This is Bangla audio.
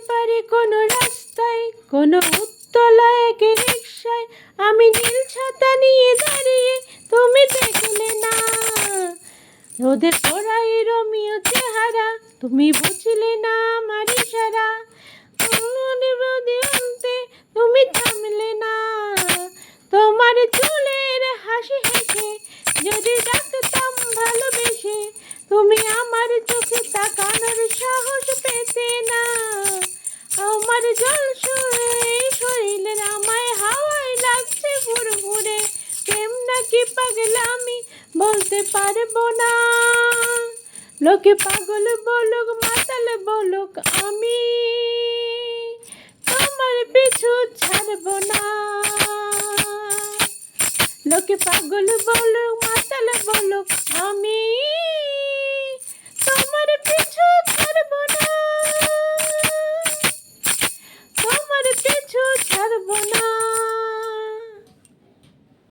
পারে কোনো রাস্তায়, কোনো উত্তলায় কে রিকশায়, আমি নীল ছাতা নিয়ে দাঁড়িয়ে, তুমি দেখলে না। রোদে পোড়াই রোমিও চেহারা, তুমি বুঝলে না আমার ইশারা। রোদে আনতে তুমি থামলে না। তোমার চুলের হাসি হেসে যদি ডাকতাম ভালোবেসে, তুমি আমার চোখে তাকানোর সাহস পেতে না। আমার জল শরীরের আমায় হাওয়ায় লাগছে ফুরফুরে, প্রেম নাকি পাগলামি বলতে পারবো না। লোকে পাগল